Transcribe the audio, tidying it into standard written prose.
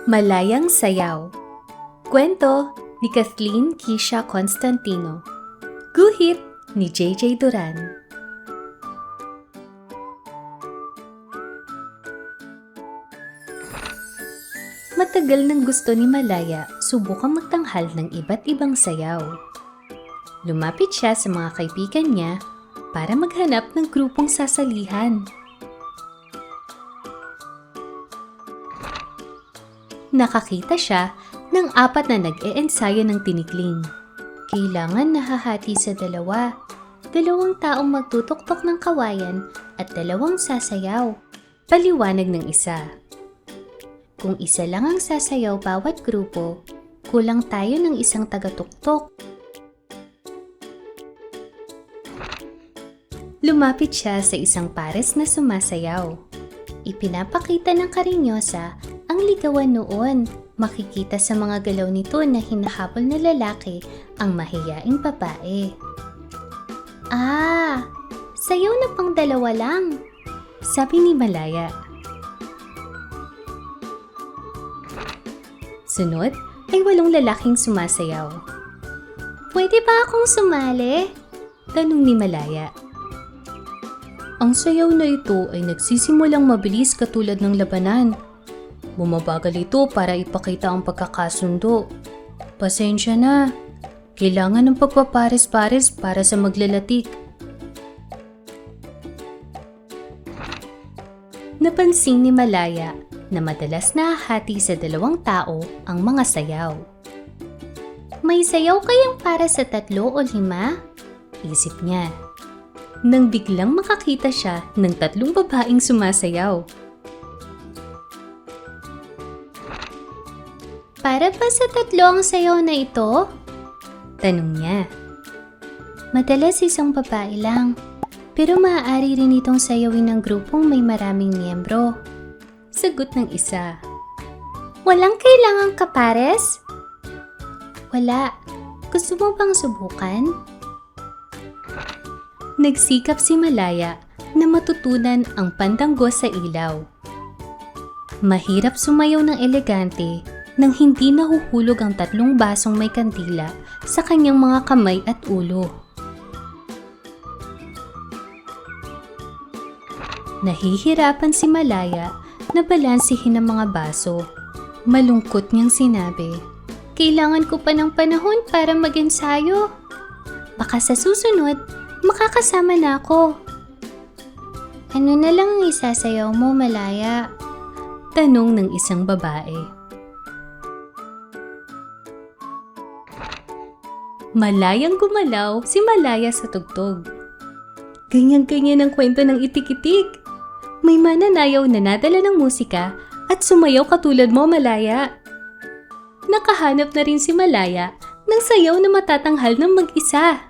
Malayang Sayaw. Kwento ni Kathleen Kisha Constantino. Guhit ni JJ Duran. Matagal nang gusto ni Malaya subukang magtanghal ng iba't ibang sayaw. Lumapit siya sa mga kaibigan niya para maghanap ng grupong sasalihan. Nakakita siya ng 4 na nag-e-ensayo ng tinikling. Kailangan nahahati sa 2. 2 taong magtutuktok ng kawayan at 2 sasayaw. Paliwanag ng isa. Kung isa lang ang sasayaw bawat grupo, kulang tayo ng isang tagatuktok. Lumapit siya sa isang pares na sumasayaw. Ipinapakita ng karinyosa ang ligawan noon. Makikita sa mga galaw nito na hinahabol na lalaki ang mahiyaing babae. Sayaw na pang 2 lang, sabi ni Malaya. Sunod ay 8 lalaking sumasayaw. Pwede ba akong sumali? Tanong ni Malaya. Ang sayaw na ito ay nagsisimulang mabilis katulad ng labanan. Bumabagal ito para ipakita ang pagkakasundo. Pasensya na. Kailangan ng pagpapares-pares para sa maglalatik. Napansin ni Malaya na madalas nahahati sa 2 tao ang mga sayaw. May sayaw kayang para sa 3 o 5? Isip niya. Nang biglang makakita siya ng 3 babaeng sumasayaw. Para ba sa 3 ang sayaw na ito? Tanong niya. Madalas isang babae lang, pero maaari rin itong sayawin ng grupong may maraming miyembro. Sagot ng isa. Walang kailangang kapares? Wala. Gusto mo bang subukan? Nagsikap si Malaya na matutunan ang pandanggo sa ilaw. Mahirap sumayaw ng elegante nang hindi nahuhulog ang 3 basong may kandila sa kanyang mga kamay at ulo. Nahihirapan si Malaya na balansihin ang mga baso. Malungkot niyang sinabi, "Kailangan ko pa ng panahon para mag-ensayo. Baka sa susunod, makakasama na ako." Ano na lang ang isasayaw mo, Malaya? Tanong ng isang babae. Malayang gumalaw si Malaya sa tugtog. Ganyan-ganyan ang kwento ng itik-itik. May mananayaw na nadala ng musika at sumayaw katulad mo, Malaya. Nakahanap na rin si Malaya ng sayaw na matatanghal ng mag-isa.